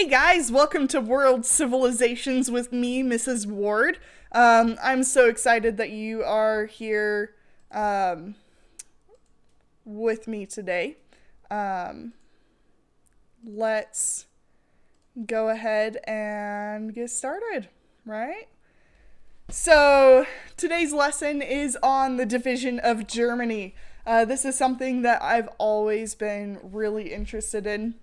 Hey guys, welcome to World Civilizations with me, Mrs. Ward. I'm so excited that you are here with me today. Um, let's go ahead and get started, right? So, today's lesson is on the division of Germany. This is something that I've always been really interested in.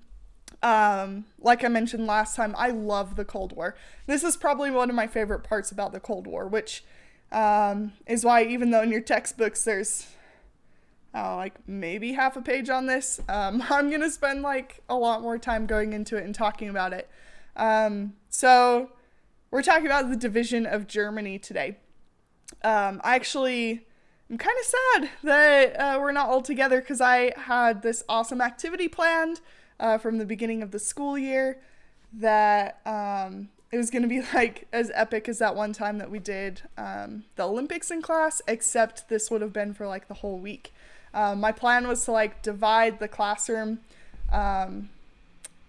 Like I mentioned last time, I love the Cold War. This is probably one of my favorite parts about the Cold War, which is why even though in your textbooks there's like maybe half a page on this, I'm going to spend like a lot more time going into it and talking about it. So we're talking about the division of Germany today. I'm kind of sad that we're not all together because I had this awesome activity planned from the beginning of the school year that it was going to be like as epic as that one time that we did the Olympics in class, except this would have been for like the whole week. My plan was to like divide the classroom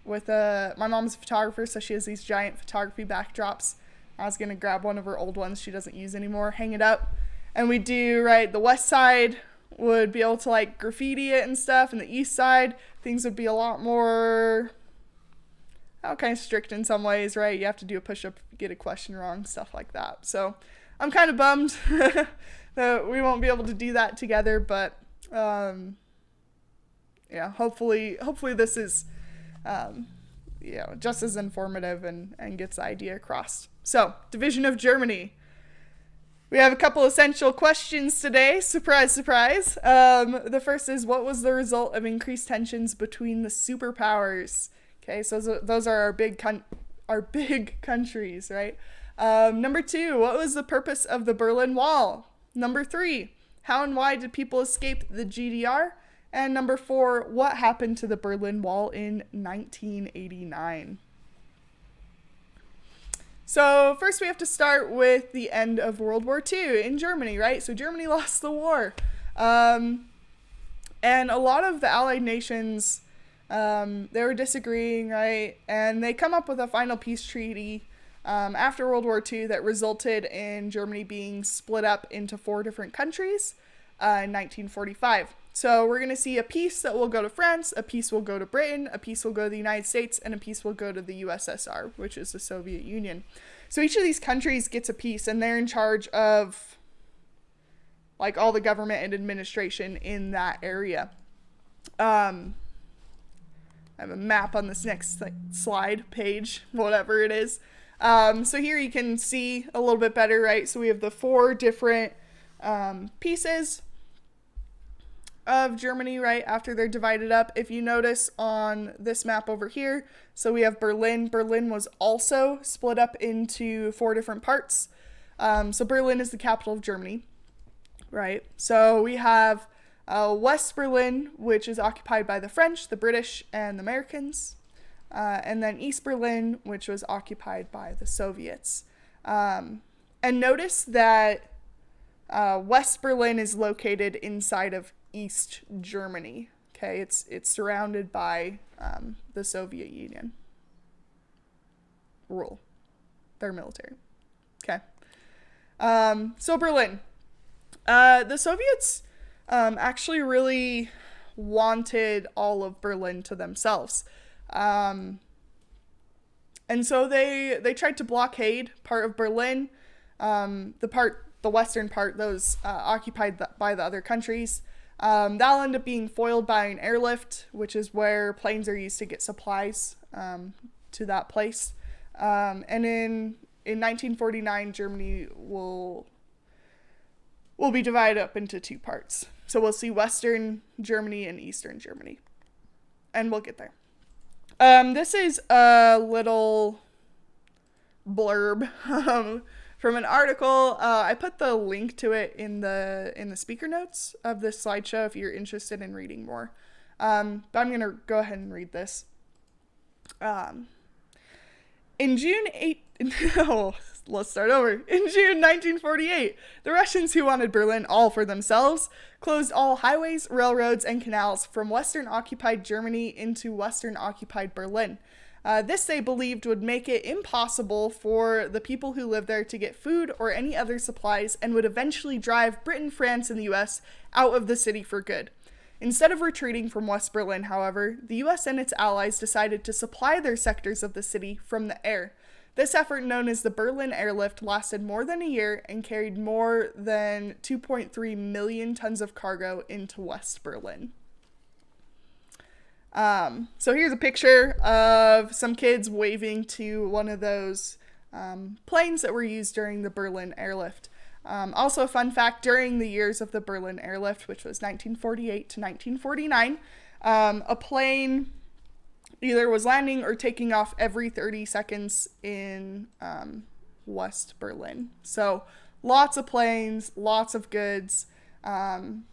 with my mom's a photographer, so she has these giant photography backdrops. I was going to grab one of her old ones she doesn't use anymore, hang it up, and we do, right, the west side would be able to like graffiti it and stuff, and the east side things would be a lot more kind of strict in some ways, right? You have to do a push-up if you get a question wrong, stuff like that. So I'm kind of bummed that we won't be able to do that together, but hopefully this is just as informative and gets the idea across. So, division of Germany. We have a couple essential questions today. Surprise, surprise. The first is, what was the result of increased tensions between the superpowers? Okay, so those are our big countries, right? Number 2, what was the purpose of the Berlin Wall? Number 3, how and why did people escape the GDR? And number 4, what happened to the Berlin Wall in 1989? So first we have to start with the end of World War II in Germany, right? So Germany lost the war. And a lot of the Allied nations, they were disagreeing, right? And they come up with a final peace treaty after World War II that resulted in Germany being split up into 4 different countries in 1945. So we're going to see a piece that will go to France, a piece will go to Britain, a piece will go to the United States, and a piece will go to the USSR, which is the Soviet Union. So each of these countries gets a piece, and they're in charge of like all the government and administration in that area. I have a map on this next slide, page, whatever it is. So here you can see a little bit better, right? So we have the 4 different pieces of Germany, right, after they're divided up. If you notice on this map over here, so we have Berlin. Berlin was also split up into 4 different parts. So Berlin is the capital of Germany, right? So we have West Berlin, which is occupied by the French, the British, and the Americans. And then East Berlin, which was occupied by the Soviets. And notice that West Berlin is located inside of East Germany. Okay, it's surrounded by the Soviet Union rule, their military. Okay, so Berlin. The Soviets actually really wanted all of Berlin to themselves, and so they tried to blockade part of Berlin, the western part, those occupied by the other countries. That'll end up being foiled by an airlift, which is where planes are used to get supplies to that place. And in 1949, Germany will be divided up into 2 parts. So we'll see Western Germany and Eastern Germany. And we'll get there. This is a little blurb from an article. I put the link to it in the speaker notes of this slideshow if you're interested in reading more. But I'm going to go ahead and read this. In June 1948, the Russians, who wanted Berlin all for themselves, closed all highways, railroads, and canals from Western-occupied Germany into Western-occupied Berlin. This, they believed, would make it impossible for the people who lived there to get food or any other supplies, and would eventually drive Britain, France, and the US out of the city for good. Instead of retreating from West Berlin, however, the US and its allies decided to supply their sectors of the city from the air. This effort, known as the Berlin Airlift, lasted more than a year and carried more than 2.3 million tons of cargo into West Berlin. So here's a picture of some kids waving to one of those planes that were used during the Berlin Airlift. Also a fun fact, during the years of the Berlin Airlift, which was 1948 to 1949, a plane either was landing or taking off every 30 seconds in West Berlin. So lots of planes, lots of goods, and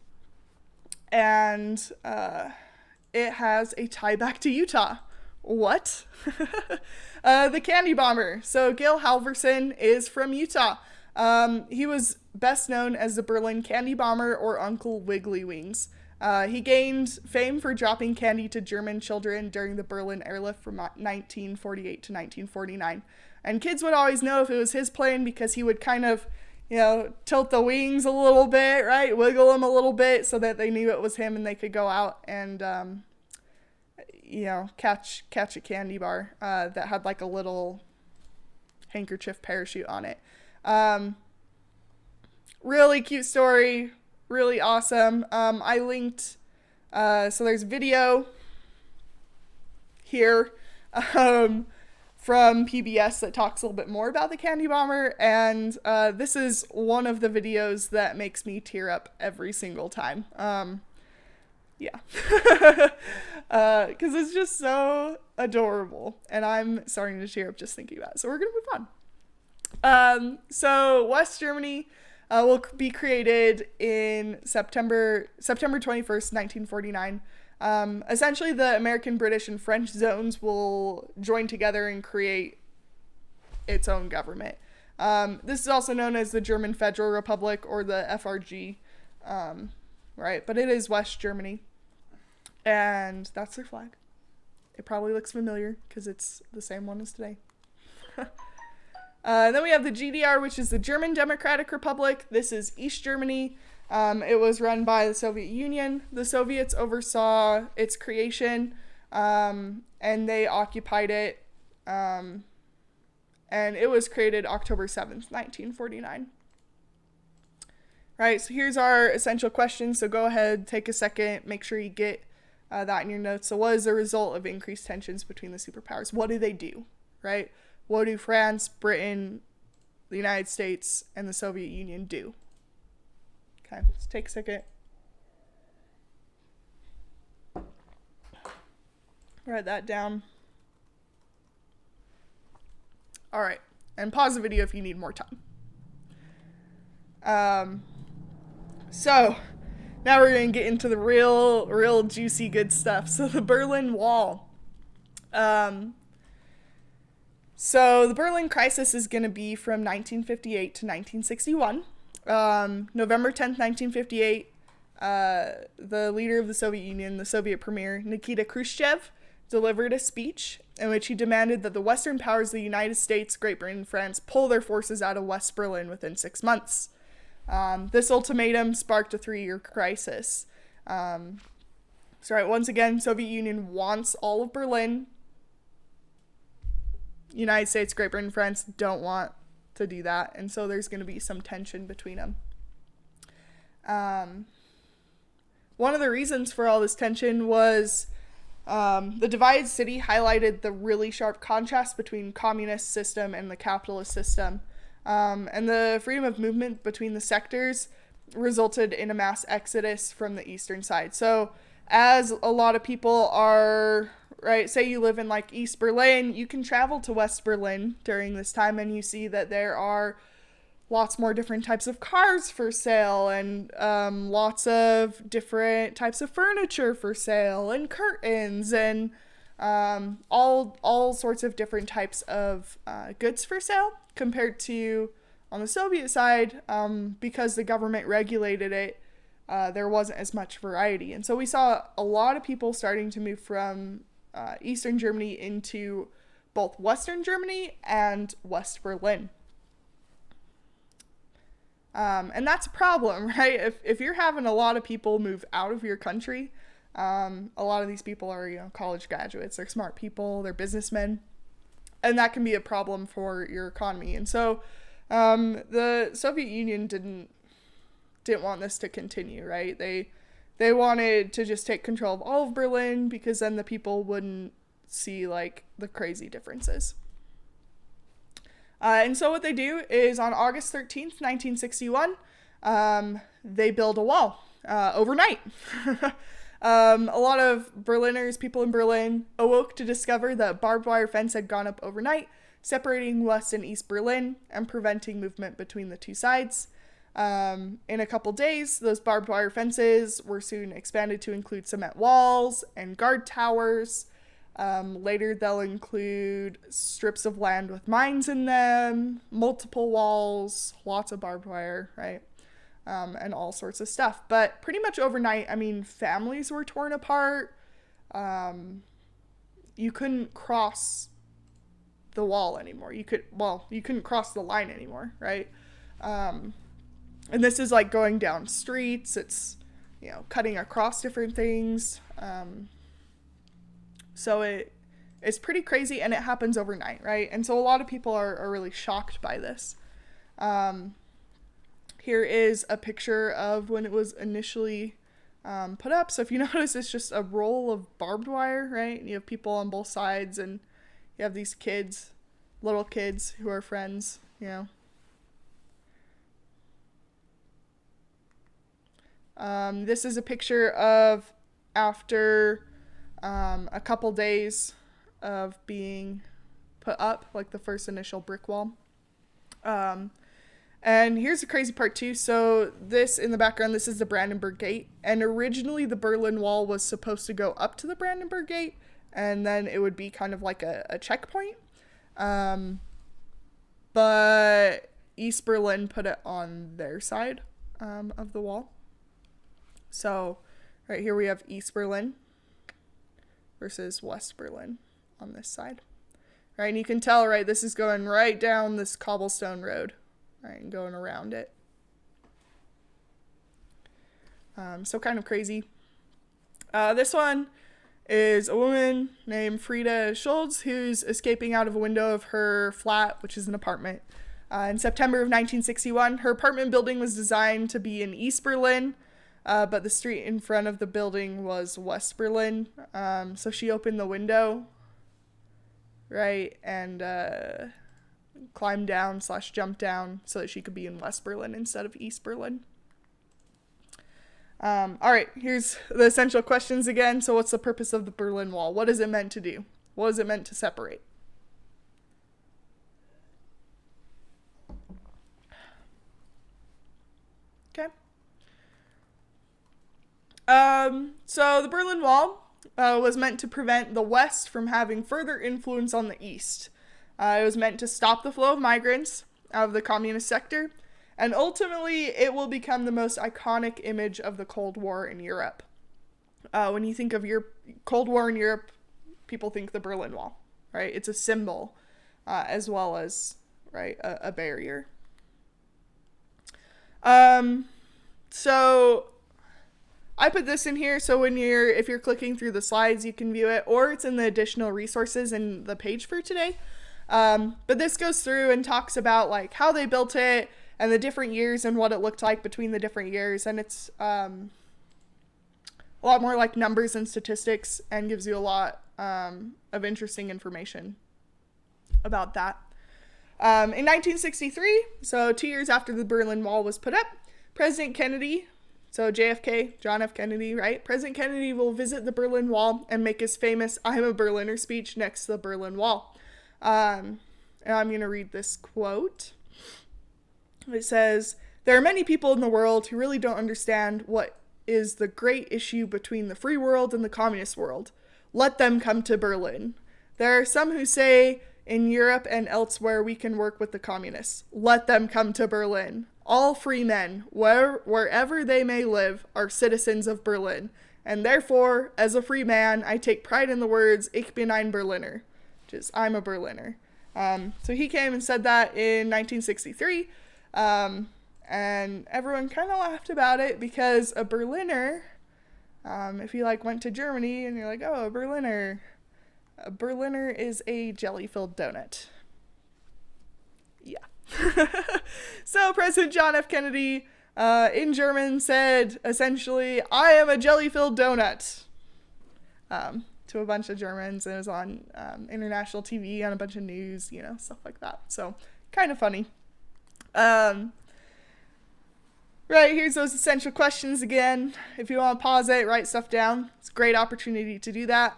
it has a tie back to Utah. What? The Candy Bomber. So Gail Halvorson is from Utah. He was best known as the Berlin Candy Bomber or Uncle Wiggly Wings. He gained fame for dropping candy to German children during the Berlin Airlift from 1948 to 1949. And kids would always know if it was his plane because he would kind of, tilt the wings a little bit, right? Wiggle them a little bit so that they knew it was him and they could go out and, catch a candy bar that had like a little handkerchief parachute on it. Really cute story. Really awesome. I linked, so there's video here from PBS that talks a little bit more about the Candy Bomber, and this is one of the videos that makes me tear up every single time. Yeah. Because it's just so adorable, and I'm starting to tear up just thinking about it. So we're going to move on. So West Germany will be created in September 21st, 1949. Essentially, the American, British, and French zones will join together and create its own government. This is also known as the German Federal Republic, or the FRG, right? But it is West Germany, and that's their flag. It probably looks familiar because it's the same one as today. Then we have the GDR, which is the German Democratic Republic. This is East Germany. It was run by the Soviet Union. The Soviets oversaw its creation, and they occupied it. And it was created October 7th, 1949. Right, so here's our essential questions. So go ahead, take a second, make sure you get that in your notes. So what is the result of increased tensions between the superpowers? What do they do, right? What do France, Britain, the United States, and the Soviet Union do? Okay, let's take a second. Write that down. All right, and pause the video if you need more time. So now we're going to get into the real juicy good stuff. So the Berlin Wall. So the Berlin crisis is going to be from 1958 to 1961. November 10th, 1958, the leader of the Soviet Union, the Soviet Premier, Nikita Khrushchev, delivered a speech in which he demanded that the Western powers, the United States, Great Britain, and France, pull their forces out of West Berlin within 6 months. This ultimatum sparked a 3-year crisis. Once again, Soviet Union wants all of Berlin. United States, Great Britain, France don't want to do that, and so there's going to be some tension between them. One of the reasons for all this tension was the divided city highlighted the really sharp contrast between communist system and the capitalist system, and the freedom of movement between the sectors resulted in a mass exodus from the eastern side. So as a lot of people are, right, say you live in like East Berlin, you can travel to West Berlin during this time and you see that there are lots more different types of cars for sale and lots of different types of furniture for sale and curtains and all sorts of different types of goods for sale, compared to on the Soviet side, because the government regulated it, there wasn't as much variety. And so we saw a lot of people starting to move from Eastern Germany into both Western Germany and West Berlin. And that's a problem, right? If you're having a lot of people move out of your country, a lot of these people are, college graduates. They're smart people. They're businessmen. And that can be a problem for your economy. And so the Soviet Union didn't want this to continue, right? They wanted to just take control of all of Berlin because then the people wouldn't see like the crazy differences. And so what they do is on August 13th, 1961, they build a wall overnight. A lot of Berliners, people in Berlin, awoke to discover that barbed wire fence had gone up overnight, separating West and East Berlin and preventing movement between the two sides. In a couple days, those barbed wire fences were soon expanded to include cement walls and guard towers. Later, they'll include strips of land with mines in them, multiple walls, lots of barbed wire, right? And all sorts of stuff. But pretty much overnight, families were torn apart. You couldn't cross the wall anymore. You couldn't cross the line anymore, right? And this is like going down streets. It's, cutting across different things. So it's pretty crazy, and it happens overnight, right? And so a lot of people are really shocked by this. Here is a picture of when it was initially put up. So if you notice, it's just a roll of barbed wire, right? And you have people on both sides, and you have these kids, little kids who are friends, This is a picture of after a couple days of being put up, like the first initial brick wall. And here's the crazy part too. So this in the background, this is the Brandenburg Gate. And originally the Berlin Wall was supposed to go up to the Brandenburg Gate, and then it would be kind of like a checkpoint. But East Berlin put it on their side of the wall. So right here we have East Berlin versus West Berlin on this side. Right, and you can tell, right, this is going right down this cobblestone road, right, and going around it. So kind of crazy. This one is a woman named Frieda Schultz who's escaping out of a window of her flat, which is an apartment. In September of 1961, her apartment building was designed to be in East Berlin, but the street in front of the building was West Berlin. So she opened the window, right, and climbed down / jumped down so that she could be in West Berlin instead of East Berlin. All right, here's the essential questions again. So what's the purpose of the Berlin Wall? What is it meant to do? What is it meant to separate? Okay. So the Berlin Wall was meant to prevent the West from having further influence on the East. It was meant to stop the flow of migrants out of the communist sector, and ultimately it will become the most iconic image of the Cold War in Europe. When you think of your Cold War in Europe, people think the Berlin Wall, right? It's a symbol as well as, right, a barrier. So I put this in here so if you're clicking through the slides, you can view it, or it's in the additional resources in the page for today. But this goes through and talks about like how they built it and the different years and what it looked like between the different years. And it's a lot more like numbers and statistics, and gives you a lot of interesting information about that. In 1963, so 2 years after the Berlin Wall was put up, President Kennedy, so JFK, John F. Kennedy, right? President Kennedy will visit the Berlin Wall and make his famous "I'm a Berliner" speech next to the Berlin Wall. And I'm going to read this quote. It says, "There are many people in the world who really don't understand what is the great issue between the free world and the communist world. Let them come to Berlin. There are some who say in Europe and elsewhere we can work with the communists. Let them come to Berlin. All free men, wherever they may live, are citizens of Berlin, and therefore, as a free man, I take pride in the words, Ich bin ein Berliner, which is, I'm a Berliner. So he came and said that in 1963, and everyone kind of laughed about it because a Berliner, if you like went to Germany and you're like, oh, a Berliner is a jelly-filled donut. Yeah. So President John F. Kennedy, in German, said essentially, I am a jelly-filled donut, to a bunch of Germans, and it was on international TV, on a bunch of news, stuff like that. So kind of funny. Right, here's those essential questions again. If you want to pause it, write stuff down. It's a great opportunity to do that.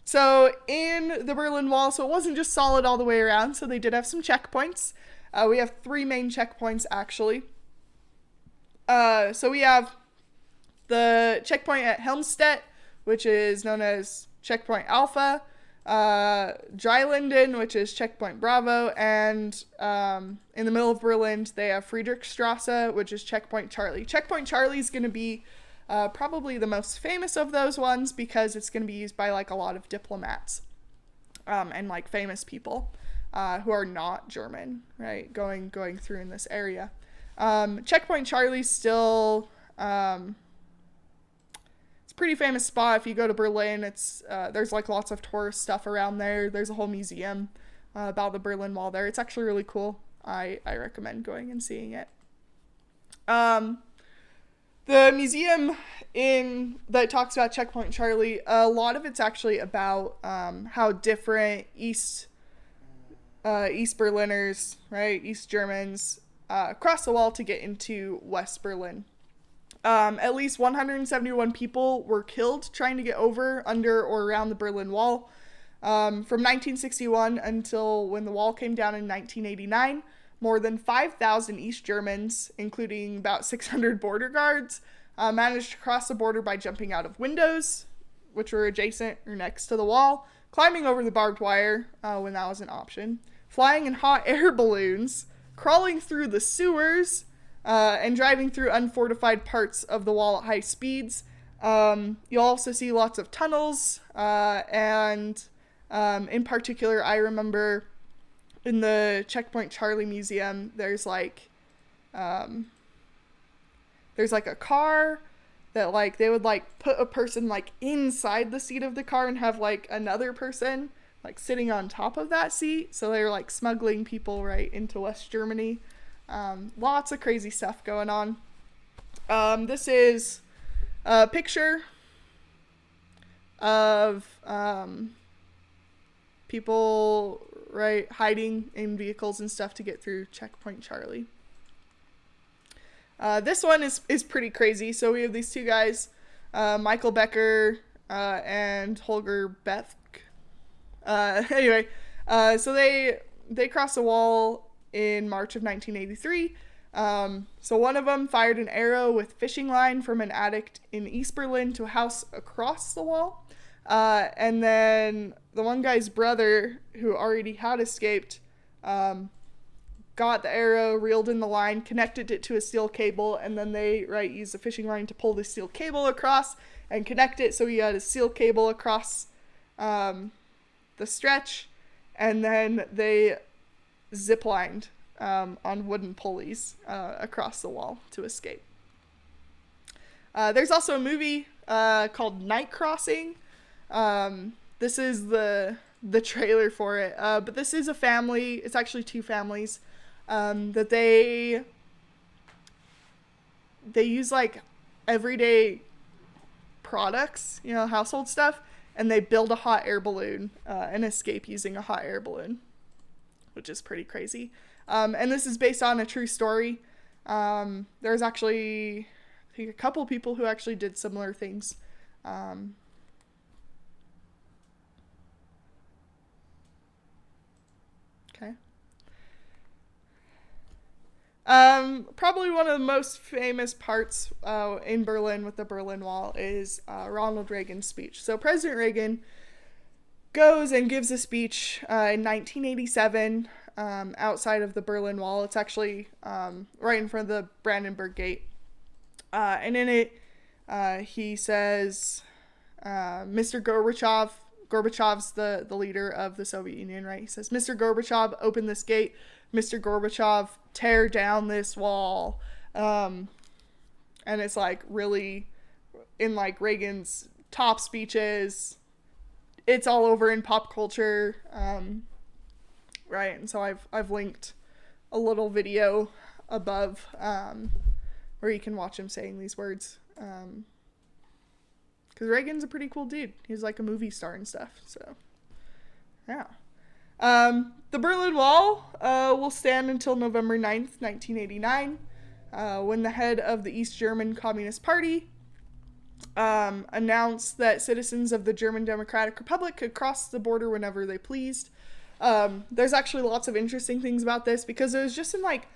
So in the Berlin Wall, so it wasn't just solid all the way around, so they did have some checkpoints. We have 3 main checkpoints, actually. So we have the checkpoint at Helmstedt, which is known as Checkpoint Alpha, Dreilinden, which is Checkpoint Bravo, and in the middle of Berlin, they have Friedrichstrasse, which is Checkpoint Charlie. Checkpoint Charlie is going to be probably the most famous of those ones because it's going to be used by like a lot of diplomats and like famous people who are not German, right? Going through in this area. Checkpoint Charlie's still it's a pretty famous spot. If you go to Berlin, it's there's like lots of tourist stuff around there. There's a whole museum about the Berlin Wall there. It's actually really cool. I recommend going and seeing it. The museum that talks about Checkpoint Charlie, a lot of it's actually about how different East Berliners, right, East Germans, cross the wall to get into West Berlin. At least 171 people were killed trying to get over, under, or around the Berlin Wall. From 1961 until when the wall came down in 1989, more than 5,000 East Germans, including about 600 border guards, managed to cross the border by jumping out of windows, which were adjacent or next to the wall, climbing over the barbed wire when that was an option, flying in hot air balloons, crawling through the sewers, and driving through unfortified parts of the wall at high speeds. You'll also see lots of tunnels, and in particular, I remember in the Checkpoint Charlie Museum, there's like a car that like they would like put a person like inside the seat of the car and have like another person like sitting on top of that seat. So they were like smuggling people right into West Germany. Lots of crazy stuff going on. This is a picture of people, right, hiding in vehicles and stuff to get through Checkpoint Charlie. This one is pretty crazy. So we have these two guys, Michael Becker and Holger Bethk. Anyway, so they crossed the wall in March of 1983. So one of them fired an arrow with fishing line from an attic in East Berlin to a house across the wall. And then the one guy's brother, who already had escaped, got the arrow, reeled in the line, connected it to a steel cable, and then they, used the fishing line to pull the steel cable across and connect it. So he had a steel cable across the stretch, and then they ziplined on wooden pulleys across the wall to escape. There's also a movie called Night Crossing. This is the trailer for it, but this is a family. It's actually two families that they use like everyday products, household stuff, and they build a hot air balloon and escape using a hot air balloon, which is pretty crazy. And this is based on a true story. There's actually, I think, a couple people who actually did similar things. Okay. Probably one of the most famous parts in Berlin with the Berlin Wall is Ronald Reagan's speech. So President Reagan goes and gives a speech in 1987 outside of the Berlin Wall. It's actually right in front of the Brandenburg Gate. And in it, He says, Mr. Gorbachev's the leader of the Soviet Union, right? He says, Mr. Gorbachev, open this gate. Mr. Gorbachev, tear down this wall. And it's like really in like Reagan's top speeches. It's all over in pop culture. Right. And so I've linked a little video above, where you can watch him saying these words. Because Reagan's a pretty cool dude. He's like a movie star and stuff. So, yeah. The Berlin Wall will stand until November 9th, 1989, when the head of the East German Communist Party announced that citizens of the German Democratic Republic could cross the border whenever they pleased. There's actually lots of interesting things about this, because it was just in like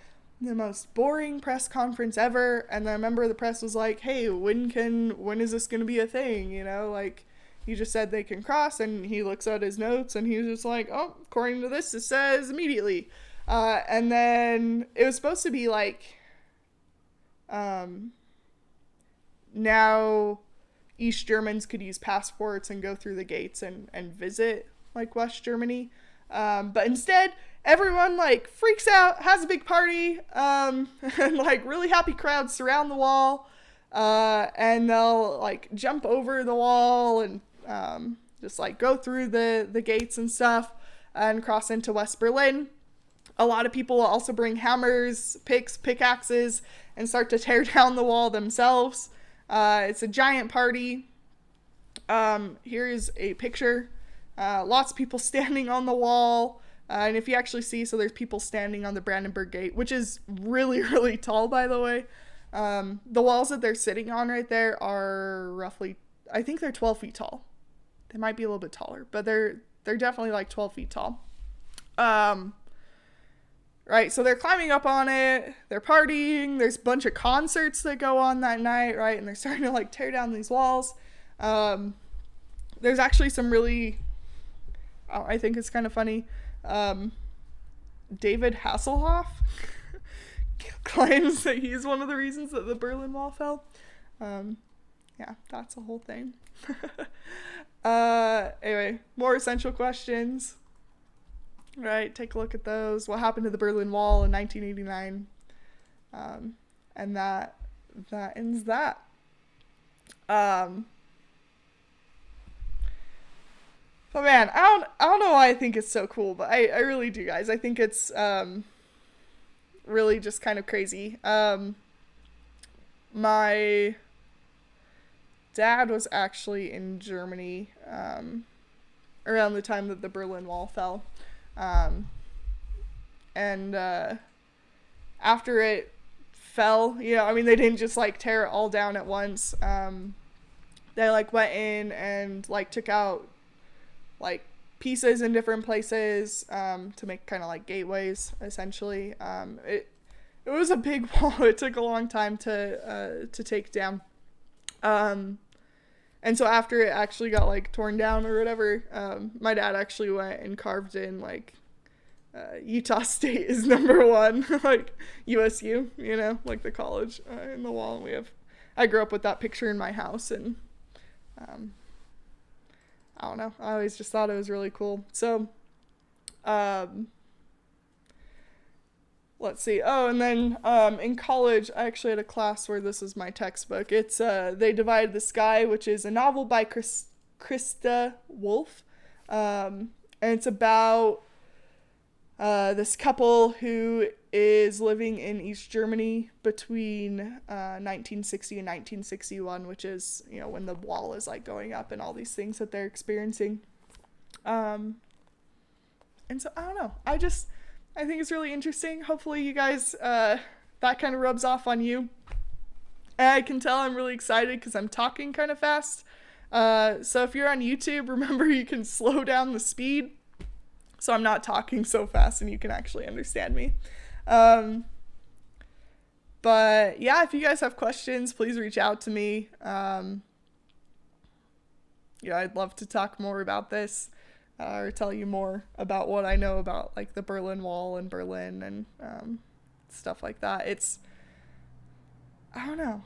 the most boring press conference ever, and the member of the press was like, hey, when is this gonna be a thing, you know, like, you just said they can cross, and he looks at his notes, and he was just like, oh, according to this, it says immediately, and then it was supposed to be like, now East Germans could use passports and go through the gates and visit, like, West Germany, but instead, everyone, like, freaks out, has a big party, and, like, really happy crowds surround the wall, and they'll, like, jump over the wall and, just, like, go through the gates and stuff, and cross into West Berlin. A lot of people will also bring hammers, pickaxes, and start to tear down the wall themselves. It's a giant party. Here's a picture. Lots of people standing on the wall. And if you actually see, so there's people standing on the Brandenburg Gate, which is really, really tall, by the way. The walls that they're sitting on right there are roughly, I think they're 12 feet tall. They might be a little bit taller, but they're definitely like 12 feet tall. Right, so they're climbing up on it, they're partying, there's a bunch of concerts that go on that night, right, and they're starting to, like, tear down these walls. There's actually some really, I think it's kind of funny, David Hasselhoff claims that he's one of the reasons that the Berlin Wall fell. Yeah, that's a whole thing. Anyway, more essential questions. Right, take a look at those. What happened to the Berlin Wall in 1989? And that ends that. But man, I don't know why I think it's so cool, but I really do, guys. I think it's really just kind of crazy. My dad was actually in Germany around the time that the Berlin Wall fell. And after it fell, you know, I mean, they didn't just, like, tear it all down at once. They, like, went in and, like, took out, like, pieces in different places, to make kind of, like, gateways, essentially. It was a big wall. It took a long time to take down. And so after it actually got, like, torn down or whatever, my dad actually went and carved in, like, Utah State is number 1, like, USU, you know, like the college, in the wall. And I grew up with that picture in my house, and, I don't know, I always just thought it was really cool. So, let's see. Oh, and then in college, I actually had a class where this is my textbook. It's They Divided the Sky, which is a novel by Krista Wolf. And it's about this couple who is living in East Germany between 1960 and 1961, which is, you know, when the wall is, like, going up and all these things that they're experiencing. And so, I don't know. I think it's really interesting. Hopefully you guys, that kind of rubs off on you. And I can tell I'm really excited because I'm talking kind of fast. So if you're on YouTube, remember you can slow down the speed so I'm not talking so fast and you can actually understand me. But yeah, if you guys have questions, please reach out to me. Yeah, I'd love to talk more about this. Or tell you more about what I know about, like, the Berlin Wall and Berlin and stuff like that. I don't know.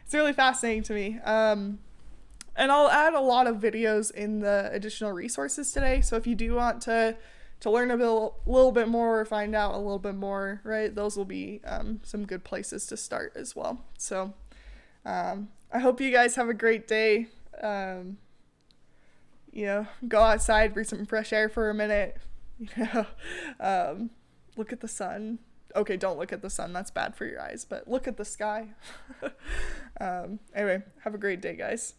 it's really fascinating to me. And I'll add a lot of videos in the additional resources today. So if you do want to learn a little bit more or find out a little bit more, right, those will be some good places to start as well. So I hope you guys have a great day. Go outside, breathe some fresh air for a minute. Look at the sun. Okay, don't look at the sun. That's bad for your eyes. But look at the sky. Anyway, have a great day, guys.